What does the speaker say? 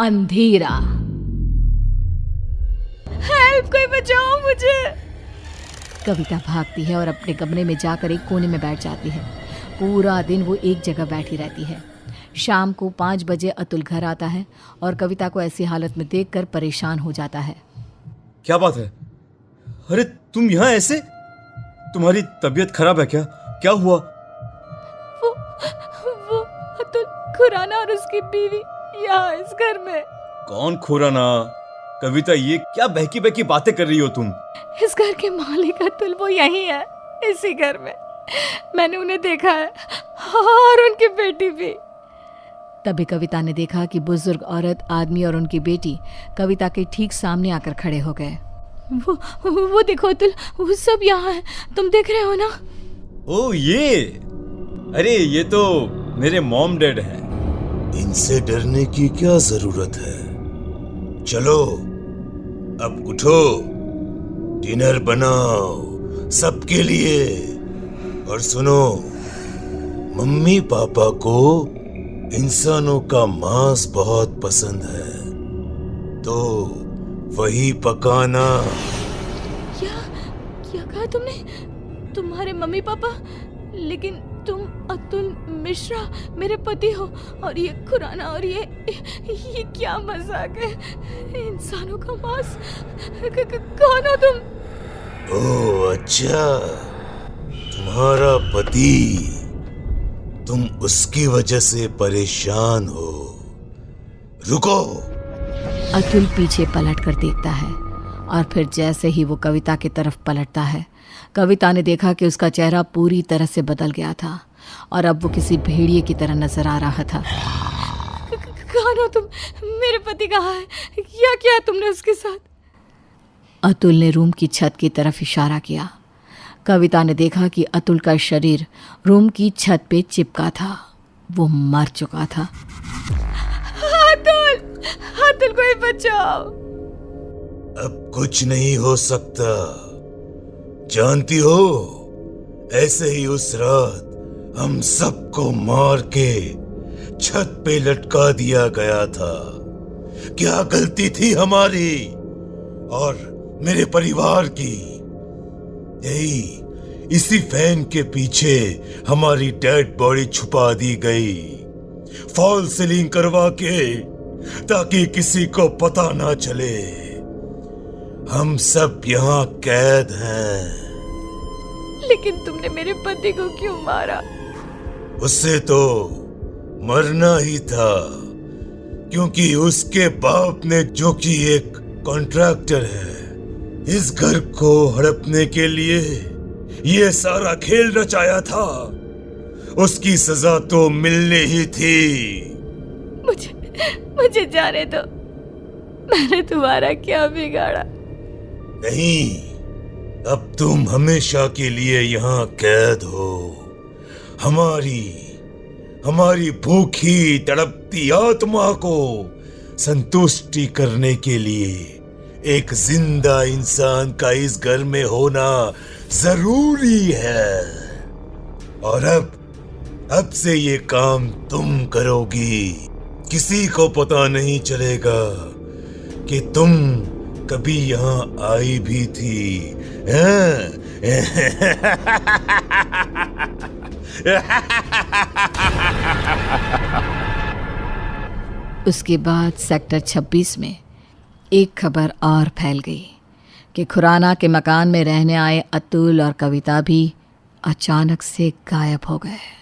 अंधेरा। हेल्प, कोई बचाओ मुझे। कविता भागती है और अपने कमरे में जाकर एक कोने में बैठ जाती है। पूरा दिन वो एक जगह बैठी रहती है। शाम को 5 बजे अतुल घर आता है और कविता को ऐसी हालत में देखकर परेशान हो जाता है। क्या बात है? अरे तुम यहाँ ऐसे? तुम्हारी तबीयत खराब है क्या? क्या हुआ? वो अतुल खुराना और उसकी बीवी यहाँ इस घर में। कौन खुराना? कविता, ये क्या बहकी बहकी बातें कर रही हो तुम? इस घर के मालिक अतुल वो यही है, इसी घर में। मैंने उन्हें देखा है और उनकी बेटी भी। तभी कविता ने देखा कि बुजुर्ग औरत, आदमी और उनकी बेटी कविता के ठीक सामने आकर खड़े हो गए। वो देखो अतुल, वो सब यहाँ है, तुम देख रहे हो ना? ओ ये, अरे ये तो मेरे मॉम डैड हैं। इनसे डरने की क्या जरूरत है? चलो अब उठो, डिनर बनाओ सबके लिए। और सुनो, मम्मी पापा को इंसानों का मांस बहुत पसंद है, तो वही पकाना। क्या कहा तुमने? तुम्हारे मम्मी पापा? लेकिन तुम अतुल मिश्रा मेरे पति हो, और ये खुराना, और ये क्या मजाक है? इंसानों का मांस? कौन हो तुम? ओह अच्छा, तुम्हारा पति। तुम उसकी वजह से परेशान हो। रुको। अतुल पीछे पलट कर देखता है और फिर जैसे ही वो कविता की तरफ पलटता है, कविता ने देखा कि उसका चेहरा पूरी तरह से बदल गया था और अब वो किसी भेड़िए की तरह नजर आ रहा था। कौन हो तुम? मेरे पति कहाँ है? क्या किया तुमने उसके साथ? अतुल ने रूम की छत की तरफ इशारा किया। कविता ने देखा कि अतुल का शरीर रूम की छत पे चिपका था। वो मर चुका था। अतुल, अतुल कोई बचाओ। अब कुछ नहीं हो सकता। जानती हो, ऐसे ही उस रात हम सबको मार के छत पे लटका दिया गया था। क्या गलती थी हमारी और मेरे परिवार की? यही इसी फैन के पीछे हमारी डेड बॉडी छुपा दी गई, फॉल सीलिंग करवा के, ताकि किसी को पता ना चले। हम सब यहाँ कैद हैं। लेकिन तुमने मेरे पति को क्यों मारा? उससे तो मरना ही था, क्योंकि उसके बाप ने, जो कि एक कॉन्ट्रैक्टर है, इस घर को हड़पने के लिए ये सारा खेल रचाया था। उसकी सजा तो मिलनी ही थी। मुझे जाने दो। मैंने तुम्हारा क्या बिगाड़ा? नहीं, अब तुम हमेशा के लिए यहाँ कैद हो। हमारी भूखी तड़पती आत्मा को संतुष्टि करने के लिए एक जिंदा इंसान का इस घर में होना जरूरी है। और अब से ये काम तुम करोगी। किसी को पता नहीं Chaleगा कि तुम कभी यहाँ आई भी थी। उसके बाद सेक्टर 26 में एक खबर और फैल गई कि खुराना के मकान में रहने आए अतुल और कविता भी अचानक से गायब हो गए।